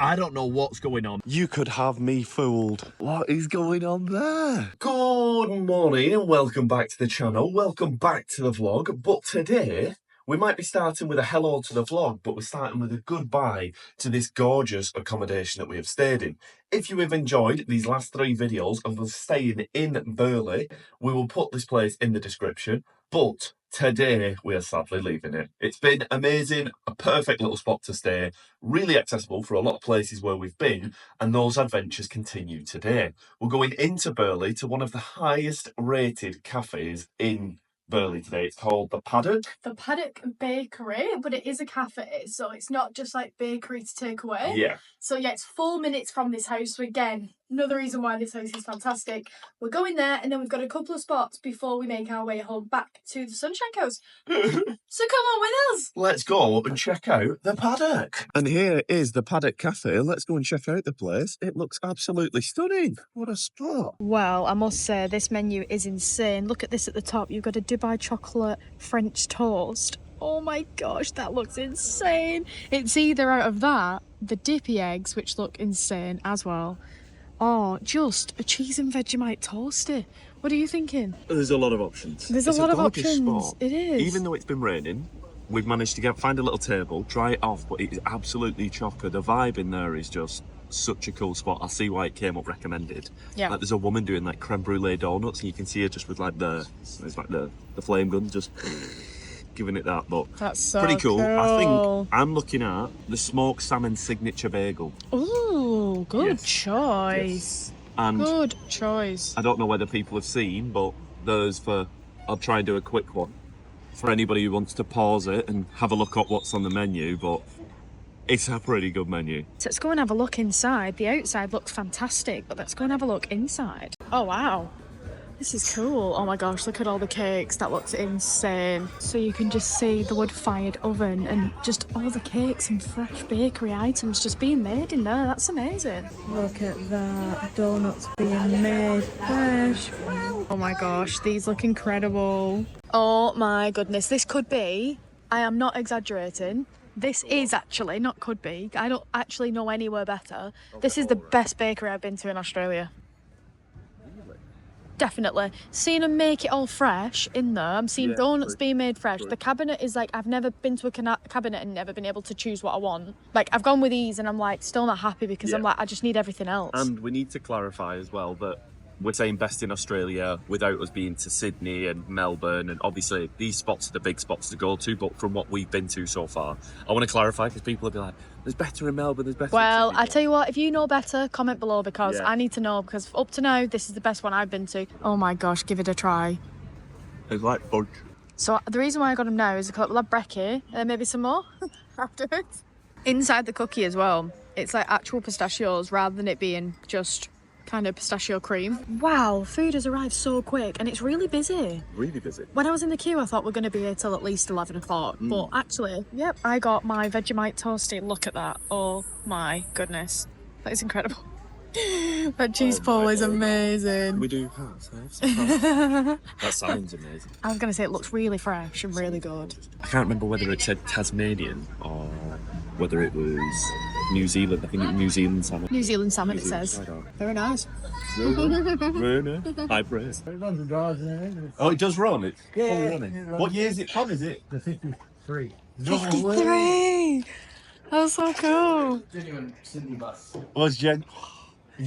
I don't know what's going on. You could have me fooled. What is going on there? Good morning and welcome back to the channel. Welcome back to the vlog. But today, we might be starting with a hello to the vlog, but we're starting with a goodbye to this gorgeous accommodation that we have stayed in. If you have enjoyed these last 3 videos of us staying in Burleigh, we will put this place in the description. But today, we are sadly leaving it. It's been amazing, a perfect little spot to stay, really accessible for a lot of places where we've been, and those adventures continue today. We're going into Burleigh to one of the highest rated cafes in Burleigh today. It's called the Paddock. The Paddock Bakery, but it is a cafe, so it's not just like bakery to take away. Yeah. So yeah, it's 4 minutes from this house. So again, another reason why this house is fantastic. We're going there, and then we've got a couple of spots before we make our way home back to the Sunshine Coast. So come on with us. Let's go and check out the Paddock. And here is the Paddock Cafe. Let's go and check out the place. It looks absolutely stunning. What a spot. Well, I must say, this menu is insane. Look at this at the top. You've got a Dubai chocolate French toast. Oh my gosh, that looks insane. It's either out of that, the dippy eggs, which look insane as well, or just a cheese and Vegemite toasty. What are you thinking? There's a lot of options. There's a lot of gorgeous options. spot. It is. Even though it's been raining, we've managed to find a little table, dry it off, but it is absolutely chocker. The vibe in there is just such a cool spot. I see why it came up recommended. Yeah. Like, there's a woman doing like creme brulee donuts, and you can see her just with like the flame gun, just giving it that. But that's so pretty cool. I think I'm looking at the smoked salmon signature bagel. Ooh, good choice. Yes. And good choice. I don't know whether people have seen, but I'll try and do a quick one for anybody who wants to pause it and have a look at what's on the menu, but it's a pretty good menu. So let's go and have a look inside. The outside looks fantastic, but let's go and have a look inside. Oh wow, this is cool. Oh my gosh, look at all the cakes. That looks insane. So you can just see the wood-fired oven and just all the cakes and fresh bakery items just being made in there. That's amazing. Look at that, donuts being made fresh. Oh my gosh, these look incredible. Oh my goodness, this could be, I am not exaggerating, this is actually, not could be, I don't actually know anywhere better. This is the best bakery I've been to in Australia. Definitely. Seeing them make it all fresh in there. I'm seeing donuts being made fresh. The cabinet is like, I've never been to a cabinet and never been able to choose what I want. Like, I've gone with these and I'm like, still not happy because I'm like, I just need everything else. And we need to clarify as well that we're saying best in Australia without us being to Sydney and Melbourne, and obviously these spots are the big spots to go to, but from what we've been to so far, I want to clarify because people will be like, there's better in Melbourne, there's better in Sydney. I tell you what, if you know better, comment below, because I need to know, because up to now, this is the best one I've been to. Oh my gosh, give it a try. It's like fudge. So the reason why I got them now is because we'll have brekkie and maybe some more afterwards. Inside the cookie as well, it's like actual pistachios rather than it being just kind of pistachio cream. Wow, food has arrived so quick and it's really busy. Really busy. When I was in the queue, I thought we're going to be here till at least 11 o'clock. But actually, yep, I got my Vegemite toasty. Look at that. Oh my goodness. That is incredible. That cheese ball is amazing. Can we do that? That sounds amazing. I was going to say it looks really fresh and really good. I can't remember whether it said Tasmanian or whether it was New Zealand. I think it was New Zealand salmon. New Zealand salmon, it says. Very nice. Very nice. High praise. Oh, it does run? It's fully running. What year is it from, is it? The 53. 53! That's so cool. Genuine Sydney bus. Was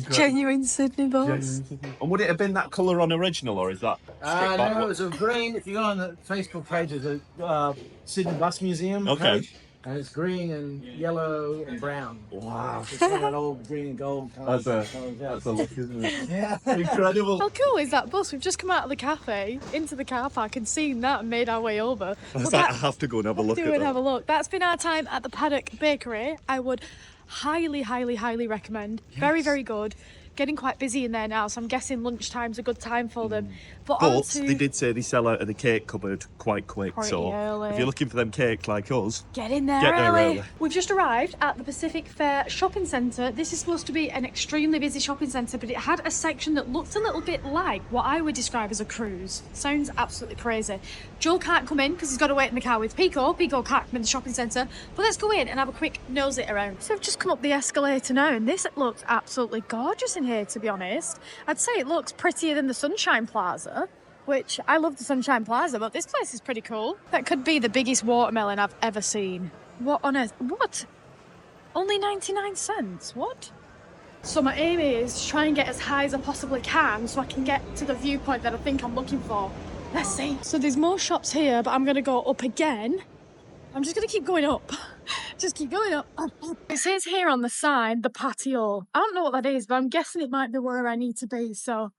Genuine Sydney bus. And would it have been that colour on original, or is that? No, it was a green. If you go on the Facebook page, there's a Sydney Bus Museum page, and it's green and yellow and brown. Wow. It's got all green and gold colours. That's a look, isn't it? Yeah. Incredible. How cool is that bus? We've just come out of the cafe into the car park and seen that and made our way over. I have to go and have a look at that. Have a look. That's been our time at the Paddock Bakery. I would highly, highly, highly recommend. Yes. Very, very good. getting quite busy in there now, so I'm guessing lunchtime's a good time for them. But they did say they sell out of the cake cupboard quite quick, so early. If you're looking for them cakes like us, get in there early. We've just arrived at the Pacific Fair shopping centre. This is supposed to be an extremely busy shopping centre, but it had a section that looked a little bit like what I would describe as a cruise. Sounds absolutely crazy. Joel can't come in because he's got to wait in the car with Pico. Pico can't come in the shopping centre, but let's go in and have a quick nosy around. So I've just come up the escalator now, and this looks absolutely gorgeous in here, to be honest. I'd say it looks prettier than the Sunshine Plaza, which I love the Sunshine Plaza, but this place is pretty cool. That could be the biggest watermelon I've ever seen. What on earth? What? Only 99 cents? What? So my aim is to try and get as high as I possibly can so I can get to the viewpoint that I think I'm looking for. Let's see. So there's more shops here, but I'm going to go up again. I'm just going to keep going up. Just keep going up. It says here on the sign, the patio. I don't know what that is, but I'm guessing it might be where I need to be, so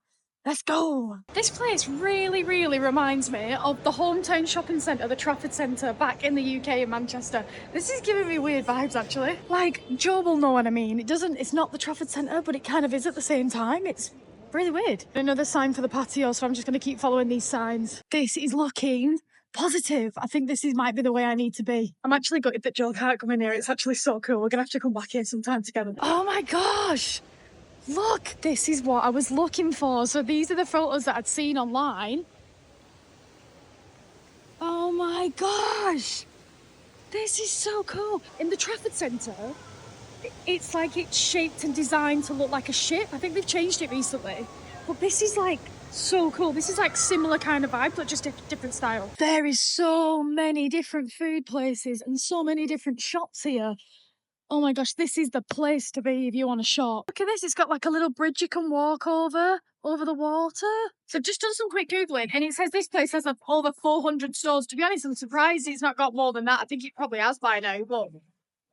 let's go. This place really, really reminds me of the hometown shopping centre, the Trafford Centre, back in the UK in Manchester. This is giving me weird vibes, actually. Like, Joe will know what I mean. It's not the Trafford Centre, but it kind of is at the same time. It's really weird. Another sign for the patio, so I'm just going to keep following these signs. This is looking positive. I think might be the way I need to be. I'm actually gutted that Joel can't come in here. It's actually so cool. We're going to have to come back here sometime together. Oh my gosh! Look, this is what I was looking for. So these are the photos that I'd seen online. Oh my gosh! This is so cool. In the Trafford Centre, it's like it's shaped and designed to look like a ship. I think they've changed it recently. But this is like so cool. This is like similar kind of vibe, but just different style. There is so many different food places and so many different shops here. Oh my gosh, this is the place to be if you want to shop. Look at this, it's got like a little bridge you can walk over the water. So I've just done some quick Googling and it says this place has over 400 stores. To be honest, I'm surprised it's not got more than that. I think it probably has by now, but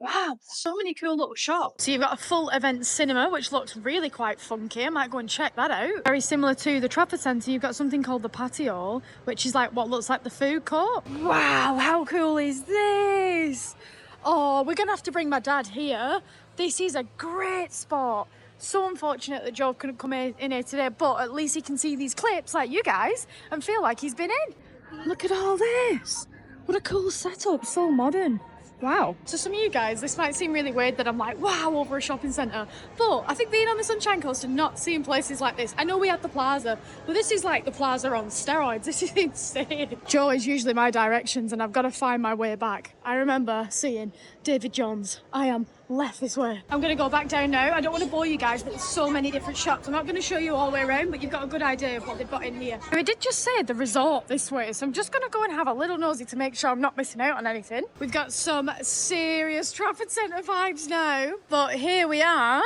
wow, so many cool little shops. So you've got a full event cinema, which looks really quite funky. I might go and check that out. Very similar to the Trafford Centre, you've got something called the patio, which is like what looks like the food court. Wow, how cool is this? Oh, we're going to have to bring my dad here. This is a great spot. So unfortunate that Joe couldn't come in here today, but at least he can see these clips like you guys and feel like he's been in. Look at all this. What a cool setup, so modern. Wow. So some of you guys, this might seem really weird that I'm like, wow, over a shopping centre. But I think being on the Sunshine Coast and not seeing places like this, I know we had the plaza, but this is like the plaza on steroids. This is insane. Joe is usually my directions and I've got to find my way back. I remember seeing David Jones. I am left this way. I'm going to go back down now. I don't want to bore you guys, but there's so many different shops. I'm not going to show you all the way around, but you've got a good idea of what they've got in here. I did just say the resort this way, so I'm just going to go and have a little nosy to make sure I'm not missing out on anything. We've got some serious Trafford Centre vibes now, but here we are.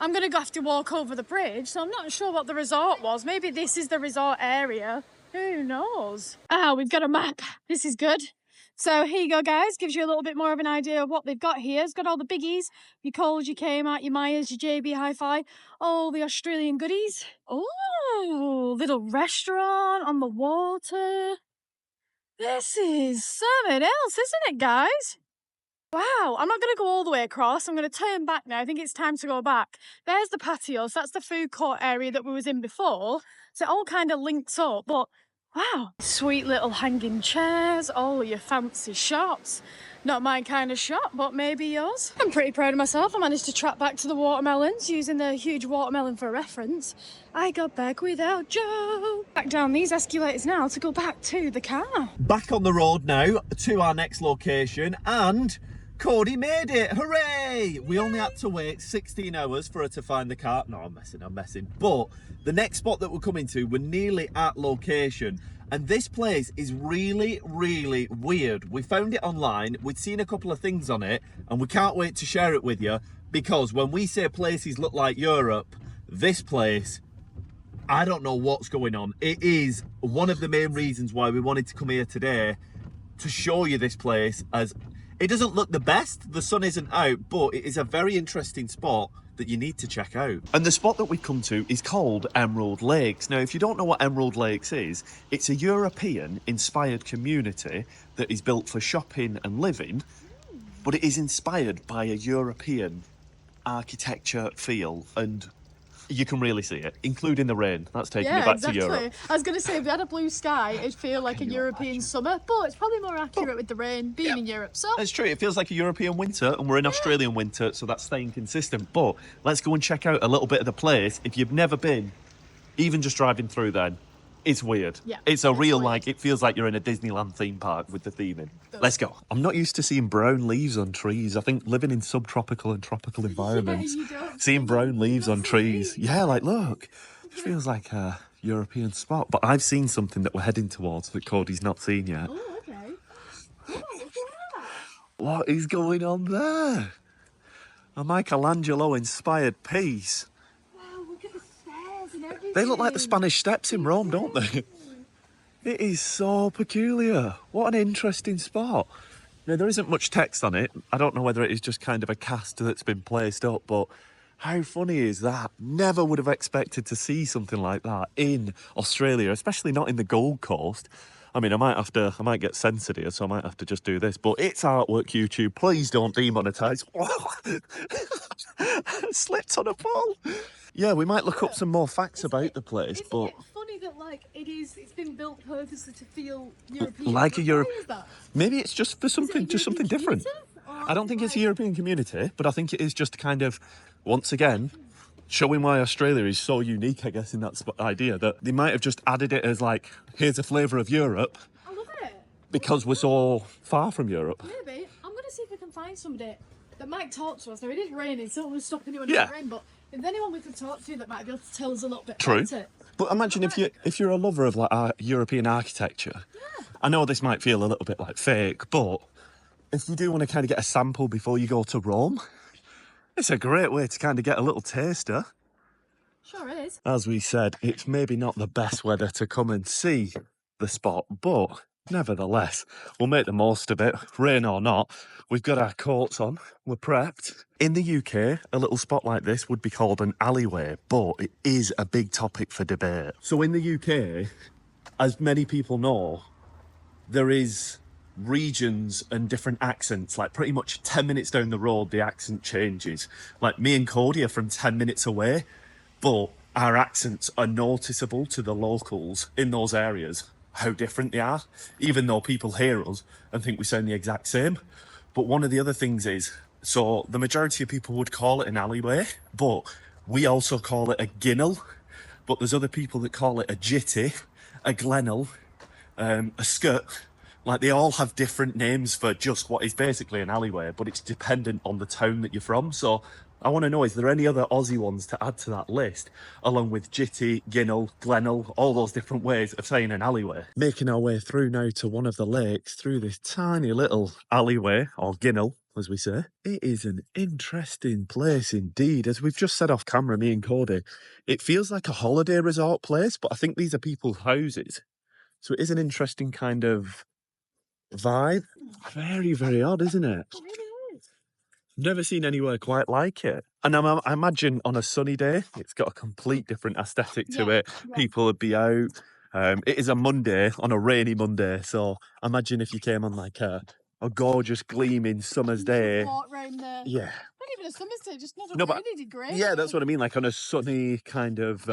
I'm going to have to walk over the bridge, so I'm not sure what the resort was. Maybe this is the resort area. Who knows? Ah, we've got a map. This is good. So here you go, guys. Gives you a little bit more of an idea of what they've got here. It's got all the biggies. Your Coles, your Kmart, your Myers, your JB Hi-Fi. All the Australian goodies. Oh, little restaurant on the water. This is something else, isn't it, guys? Wow, I'm not going to go all the way across. I'm going to turn back now. I think it's time to go back. There's the patio. So that's the food court area that we was in before. So it all kind of links up, but wow, sweet little hanging chairs, all your fancy shops. Not my kind of shop, but maybe yours. I'm pretty proud of myself. I managed to track back to the watermelons using the huge watermelon for reference. I got back without Joe. Back down these escalators now to go back to the car. Back on the road now to our next location, and Cody made it. Hooray! We only had to wait 16 hours for her to find the car. No, I'm messing. But the next spot that we're coming to, we're nearly at location. And this place is really, really weird. We found it online. We'd seen a couple of things on it, and we can't wait to share it with you, because when we say places look like Europe, this place, I don't know what's going on. It is one of the main reasons why we wanted to come here today, to show you this place. As it doesn't look the best, the sun isn't out, but it is a very interesting spot that you need to check out. And the spot that we come to is called Emerald Lakes. Now, if you don't know what Emerald Lakes is, it's a European-inspired community that is built for shopping and living, but it is inspired by a European architecture feel. And You can really see it, including the rain. That's taking me back to Europe. I was going to say, if we had a blue sky, it'd feel like a European summer, but it's probably more accurate with the rain being in Europe. So it's true. It feels like a European winter, and we're in Australian winter, so that's staying consistent. But let's go and check out a little bit of the place. If you've never been, even just driving through then, it's weird. Yeah, it's real, like, it feels like you're in a Disneyland theme park with the theming. Let's go. I'm not used to seeing brown leaves on trees. I think living in subtropical and tropical environments, seeing brown leaves on trees. Yeah, like, look, it feels like a European spot. But I've seen something that we're heading towards that Cody's not seen yet. Oh, okay. Oh, look at that. What is going on there? A Michelangelo-inspired piece. They look like the Spanish Steps in Rome, don't they? It is so peculiar. What an interesting spot. Now, there isn't much text on it. I don't know whether it is just kind of a cast that's been placed up, but how funny is that? Never would have expected to see something like that in Australia, especially not in the Gold Coast. I mean, I might get censored here, so I might have to just do this, but it's artwork, YouTube. Please don't demonetize. Slipped on a pole. Yeah, we might look up some more facts about the place, but it's funny that it's been built purposely to feel European. Like a European. Why is that? Maybe it's just for something, different. I don't think it's a European community, but I think it is just kind of, once again, showing why Australia is so unique, I guess, in that idea that they might have just added it as like, here's a flavour of Europe. I love it. Because we're so far from Europe. Maybe. I'm going to see if we can find somebody that might talk to us. Now, it is raining, so it won't stop anyone in the rain, but if there's anyone we could talk to that might be able to tell us a little bit about it. But imagine if you're a lover of like European architecture. Yeah. I know this might feel a little bit like fake, but if you do want to kind of get a sample before you go to Rome, it's a great way to kind of get a little taster. Sure is. As we said, it's maybe not the best weather to come and see the spot, but nevertheless, we'll make the most of it, rain or not. We've got our coats on, we're prepped. In the UK, a little spot like this would be called an alleyway, but it is a big topic for debate. So in the UK, as many people know, there is regions and different accents. Like pretty much 10 minutes down the road, the accent changes. Like me and Cody are from 10 minutes away, but our accents are noticeable to the locals in those areas, how different they are, even though people hear us and think we sound the exact same. But one of the other things is, so the majority of people would call it an alleyway, but we also call it a ginnel. But there's other people that call it a jitty, a glennel, a skirt. Like they all have different names for just what is basically an alleyway, but it's dependent on the town that you're from. So I want to know, is there any other Aussie ones to add to that list, along with jitty, ginnel, glennel, all those different ways of saying an alleyway? Making our way through now to one of the lakes, through this tiny little alleyway, or ginnel, as we say. It is an interesting place indeed. As we've just said off camera, me and Cody, it feels like a holiday resort place, but I think these are people's houses. So it is an interesting kind of vibe. Very, very odd, isn't it? It really is. Never seen anywhere quite like it. And I imagine on a sunny day, it's got a complete different aesthetic to it. Yeah. People would be out. It is a Monday, on a rainy Monday. So imagine if you came on like a gorgeous, gleaming summer's day. Walk round there. Yeah. Not even a summer's day, just not a rainy day. Yeah, that's what I mean. Like on a sunny kind of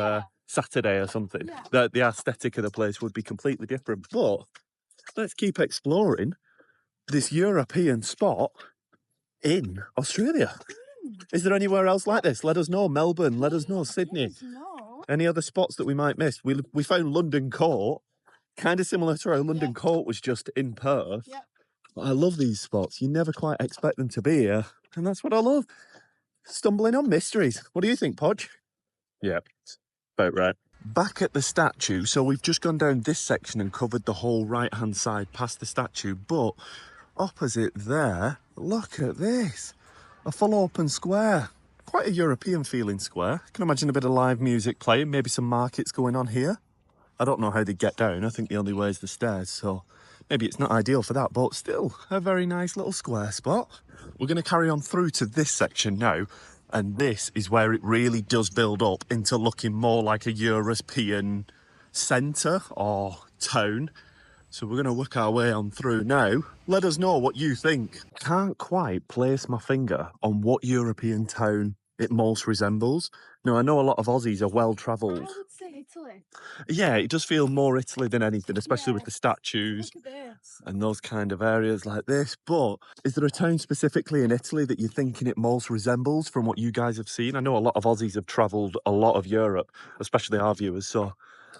Saturday or something. Yeah. The aesthetic of the place would be completely different. But let's keep exploring this European spot in Australia. Is there anywhere else like this? Let us know. Melbourne, let us know. Sydney. Any other spots that we might miss? We found London Court, kind of similar to how London Court was just in Perth. Yeah. But I love these spots. You never quite expect them to be here. And that's what I love. Stumbling on mysteries. What do you think, Podge? Yeah, about right. Back at the statue, so we've just gone down this section and covered the whole right-hand side past the statue, but opposite there, look at this. A full open square. Quite a European feeling square. I can imagine a bit of live music playing, maybe some markets going on here. I don't know how they get down. I think the only way is the stairs, so maybe it's not ideal for that, but still a very nice little square spot. We're going to carry on through to this section now, and this is where it really does build up into looking more like a European centre or town. So we're going to work our way on through now. Let us know what you think. Can't quite place my finger on what European town it most resembles. No, I know a lot of Aussies are well I travelled. would say Italy. Yeah, it does feel more Italy than anything, especially with the statues Look at this. and those kind of areas like this. But is there a town specifically in Italy that you're thinking it most resembles from what you guys have seen? I know a lot of Aussies have travelled a lot of Europe, especially our viewers, so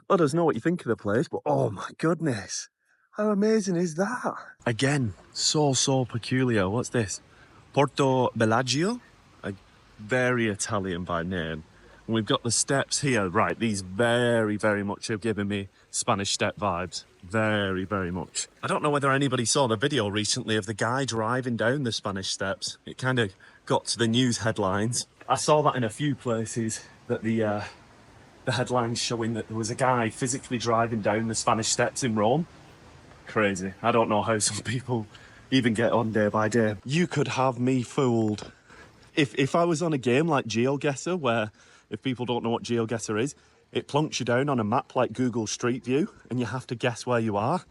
let us know what you think of the place. But oh my goodness, how amazing is that? Again, so peculiar. What's this? Porto Bellagio? Very Italian by name. And we've got the steps here. Right, these very much have given me Spanish step vibes. Very much. I don't know whether anybody saw the video recently of the guy driving down the Spanish steps. It kind of got to the news headlines. I saw that in a few places, that the headlines showing that there was a guy physically driving down the Spanish steps in Rome. Crazy. I don't know how some people even get on day by day. You could have me fooled. If I was on a game like GeoGuessr, where if people don't know what GeoGuessr is, it plonks you down on a map like Google Street View and you have to guess where you are.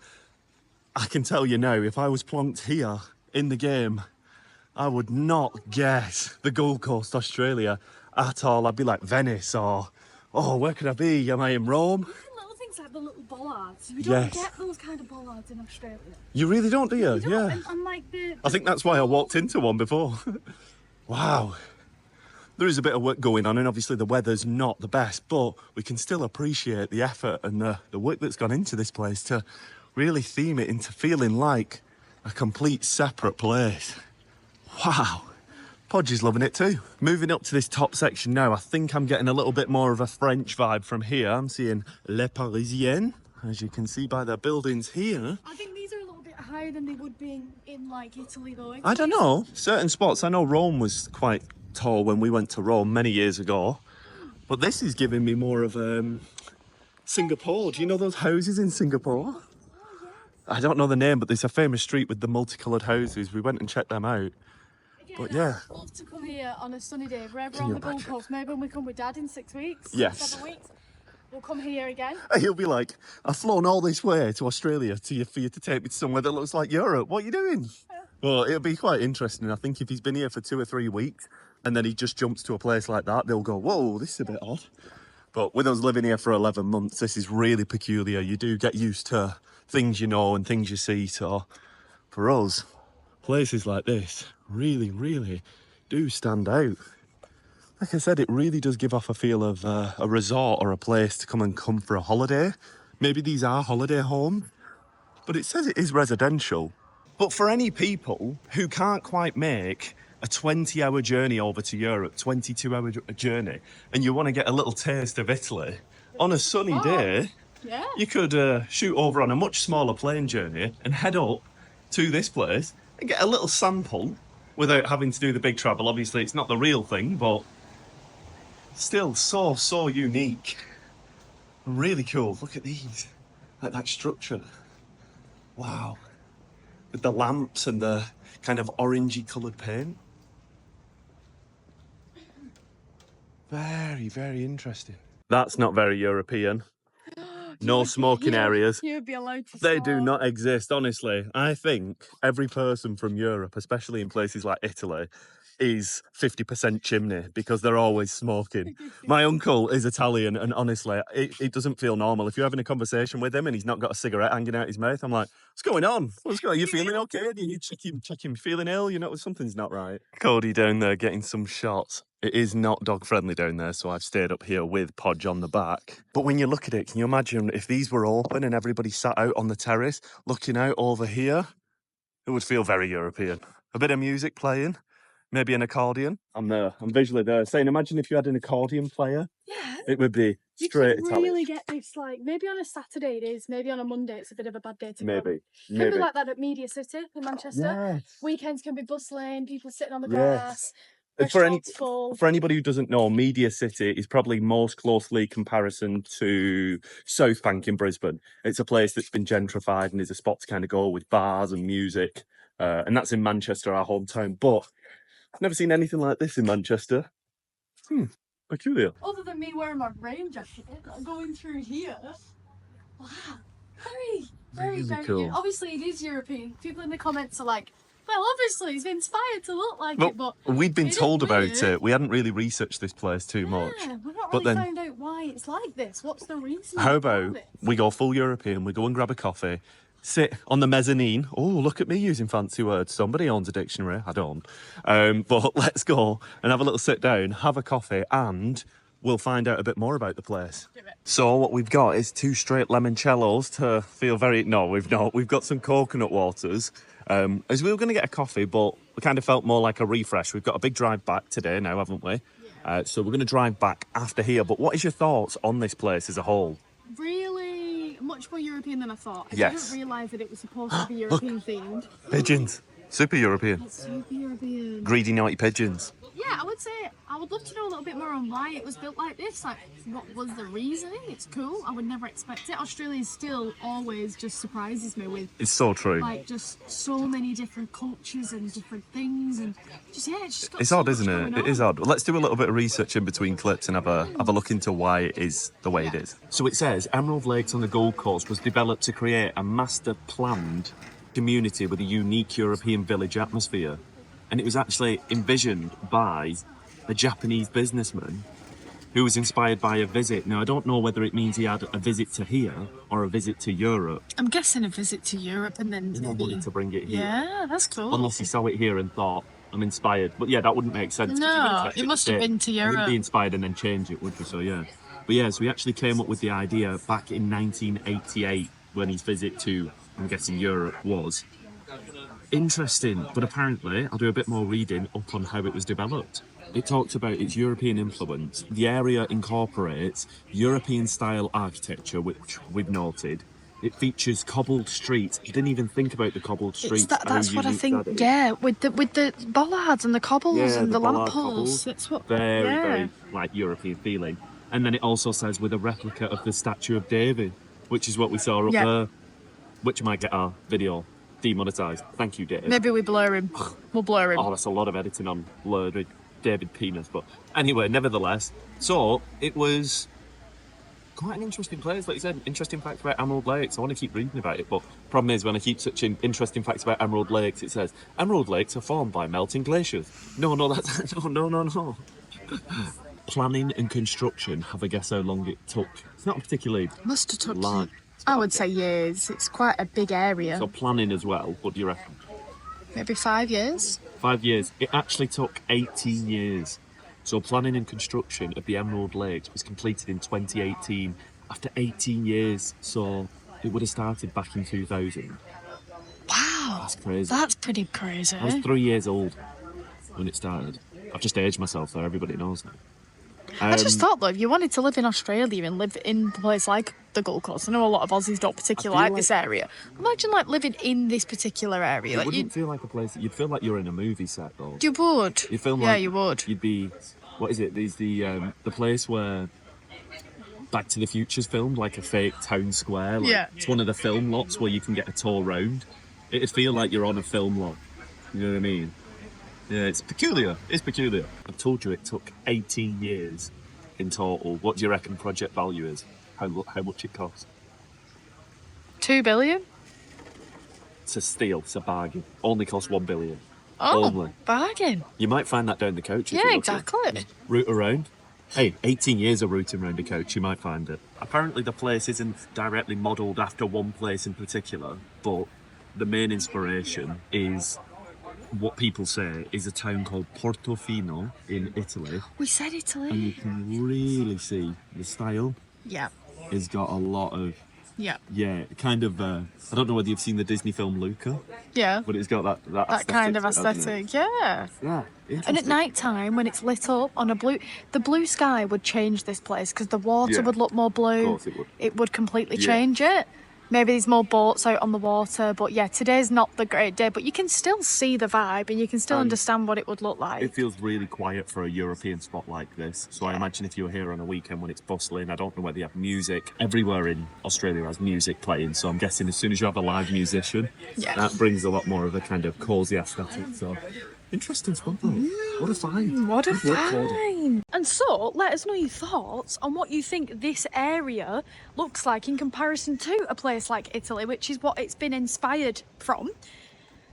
I can tell you now, if I was plonked here in the game, I would not guess the Gold Coast, Australia at all. I'd be like Venice or, oh, where could I be? Am I in Rome? Little things like the little bollards. We don't get those kind of bollards in Australia. You really don't, do you? You don't, Yeah. and like I think that's why I walked into one before. Wow. There is a bit of work going on, and obviously the weather's not the best, but we can still appreciate the effort and the work that's gone into this place to really theme it into feeling like a complete separate place. Wow. Podge is loving it too. Moving up to this top section now, I think I'm getting a little bit more of a French vibe from here. I'm seeing Les Parisiennes, as you can see by their buildings here. I think these are a little bit higher than they would be in like Italy though. I don't know. Certain spots, I know Rome was quite tall when we went to Rome many years ago, but this is giving me more of Singapore. Do you know those houses in Singapore? I don't know the name, but there's a famous street with the multicoloured houses. We went and checked them out. But yeah, I'd love to come here on a sunny day, wherever on the Gold Coast. Maybe when we come with Dad in 6 weeks, Yes. 7 weeks, we'll come here again. he'll be like, I've flown all this way to Australia for you to take me to somewhere that looks like Europe. What are you doing? Well, it'll be quite interesting. I think if he's been here for 2 or 3 weeks and then he just jumps to a place like that, they'll go, whoa, this is a bit odd. But with us living here for 11 months, this is really peculiar. You do get used to things you know and things you see. So for us, places like this really do stand out. Like I said, it really does give off a feel of a resort or a place to come for a holiday. Maybe these are holiday homes, but it says it is residential. But for any people who can't quite make a 20-hour journey over to Europe, 22-hour journey, and you want to get a little taste of Italy, on a sunny day, you could shoot over on a much smaller plane journey and head up to this place and get a little sample without having to do the big travel. Obviously, it's not the real thing, but still so unique. Really cool. Look at these. Like that structure. Wow. With the lamps and the kind of orangey coloured paint. Very interesting. That's not very European. No smoking areas. You'd be allowed to They smoke. do not exist, honestly. I think every person from Europe, especially in places like Italy, is 50% chimney because they're always smoking. My uncle is Italian, and honestly, it doesn't feel normal. If you're having a conversation with him and he's not got a cigarette hanging out his mouth, I'm like, what's going on? What's going on? You feeling okay? Do you check him feeling ill? You know, something's not right. Cody down there getting some shots. It is not dog friendly down there, so I've stayed up here with Podge on the back. But when you look at it, can you imagine if these were open and everybody sat out on the terrace looking out over here? It would feel very European. A bit of music playing. Maybe an accordion. I'm there. I'm visually there. Saying, imagine if you had an accordion player. Yeah. It would be straight You Italian. really get this, like, maybe on a Saturday it is, maybe on a Monday it's a bit of a bad day to go. Maybe. Can be like that at Media City in Manchester. Yes. Weekends can be bustling, people sitting on the Yes. grass, For restaurants full. anybody who doesn't know, Media City is probably most closely comparison to South Bank in Brisbane. It's a place that's been gentrified and is a spot to kind of go with bars and music. And that's in Manchester, our hometown. But I've never seen anything like this in Manchester. Peculiar. Other than me wearing my rain jacket, going through here. Wow. Very Really cool. Obviously, it is European. People in the comments are like, Well, obviously, it's inspired to look like it, but we'd been told about weird. it. We hadn't really researched this place too much. Yeah, we've not But really then, found out why it's like this. What's the reason? how about we go full European, we go and grab a coffee, sit on the mezzanine. Oh, look at me using fancy words. Somebody owns a dictionary. I don't. But let's go and have a little sit down, have a coffee, and we'll find out a bit more about the place. So what we've got is 2 straight limoncellos to feel very... No, we've not. We've got some coconut waters. As we were going to get a coffee, but we kind of felt more like a refresh. We've got a big drive back today now, haven't we? So we're going to drive back after here. But what is your thoughts on this place as a whole? Really much more European than I thought. I Yes. didn't realise that it was supposed to be European themed. Pigeons. Super European. It's super European. Greedy, naughty pigeons. Yeah, I would say I would love to know a little bit more on why it was built like this. Like, what was the reasoning? It's cool. I would never expect it. Australia still always just surprises me with It's so true. like just so many different cultures and different things, and just it's just got It's so odd, much isn't it? going It is on. odd. Well, let's do a little bit of research in between clips and have a look into why it is the way it is. So it says Emerald Lakes on the Gold Coast was developed to create a master planned community with a unique European village atmosphere. And it was actually envisioned by a Japanese businessman who was inspired by a visit. Now, I don't know whether it means he had a visit to here or a visit to Europe. I'm guessing a visit to Europe and then He wanted to bring it here. yeah, that's cool. Unless he saw it here and thought, I'm inspired. But yeah, that wouldn't make sense. 'cause you wouldn't No, touch it the must have state. been to You wouldn't Europe. be inspired and then change it, would you? So yeah. But yeah, so we actually came up with the idea back in 1988 when his visit to, I'm guessing, Europe was. Interesting, but apparently, I'll do a bit more reading up on how it was developed. It talks about its European influence. The area incorporates European-style architecture, which we've noted. It features cobbled streets. I didn't even think about the cobbled streets. That's what I think. Yeah, with the bollards and the cobbles and the lamp posts. That's what. Very like European feeling. And then it also says with a replica of the statue of David, which is what we saw up there, which might get our video demonetised. Thank you, David. Maybe we blur him. We'll blur him. Oh, that's a lot of editing on blurred David penis. But anyway, nevertheless, so it was quite an interesting place. Like you said, interesting facts about Emerald Lakes. I want to keep reading about it, but problem is when I keep searching interesting facts about Emerald Lakes, it says Emerald Lakes are formed by melting glaciers. No, that's no. Planning and construction. Have a guess how long it took? It's not particularly Must have took. large. I would say years. It's quite a big area. So planning as well. What do you reckon? Maybe 5 years. 5 years. It actually took 18 years. So planning and construction of the Emerald Lakes was completed in 2018 after 18 years. So it would have started back in 2000. Wow. That's crazy. That's pretty crazy. I was 3 years old when it started. I've just aged myself there, everybody knows now. I just thought though, if you wanted to live in Australia and live in a place like the Gold Coast, I know a lot of Aussies don't particularly like this area. Imagine like living in this particular area. It Like wouldn't feel like a place. You'd feel like you're in a movie set, though. you would. You feel like Yeah, you would. You'd be. What is it? There's the place where Back to the Future's filmed, like a fake town square. Like, Yeah. It's one of the film lots where you can get a tour round. It'd feel like you're on a film lot. You know what I mean? Yeah, it's peculiar. It's peculiar. I told you it took 18 years in total. What do you reckon project value is? How much it cost? 2 billion? It's a steal. It's a bargain. Only cost 1 billion. Oh, Only. bargain. You might find that down the coach. if Yeah, you're lucky. exactly. Route around. Hey, 18 years of routing around a coach, you might find it. Apparently the place isn't directly modelled after one place in particular, but the main inspiration is what people say is a town called Portofino in Italy. We said And Italy. you can really see the style Yeah. has got a lot of, Yeah. kind of, I don't know whether you've seen the Disney film Luca, Yeah. but it's got that That kind of to it, hasn't it? aesthetic. Yeah. Yeah. And at interesting. night time, when it's lit up on the blue sky would change this place because the water Yeah. would look more blue. Of course it would. It would completely Yeah. change it. Maybe there's more boats out on the water, but yeah, today's not the great day. But you can still see the vibe, and you can still understand what it would look like. It feels really quiet for a European spot like this. So I imagine if you were here on a weekend when it's bustling, I don't know whether you have music. Everywhere in Australia has music playing, so I'm guessing as soon as you have a live musician, Yeah. that brings a lot more of a kind of cosy aesthetic. So interesting spot though. What a find. What a Good work, Claudia. find! And so, let us know your thoughts on what you think this area looks like in comparison to a place like Italy, which is what it's been inspired from.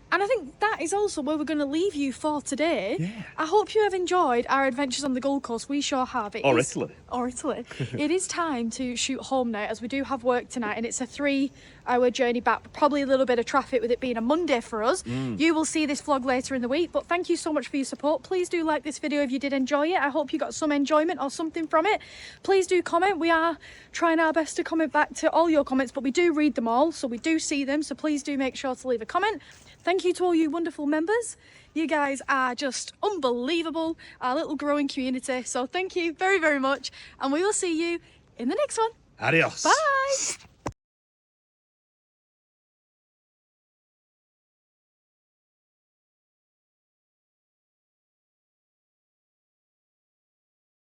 And I think that is also where we're going to leave you for today. Yeah. I hope you have enjoyed our adventures on the Gold Coast. We sure have. Italy. Or Italy. It is time to shoot home now, as we do have work tonight, and it's a 3-hour journey back. Probably a little bit of traffic with it being a Monday for us. You will see this vlog later in the week, but thank you so much for your support. Please do like this video if you did enjoy it. I hope you got some enjoyment or something from it. Please do comment. We are trying our best to comment back to all your comments, but we do read them all, so we do see them. So please do make sure to leave a comment. Thank you to all you wonderful members. You guys are just unbelievable, our little growing community. So thank you very, very much. And we will see you in the next one. Adios. Bye.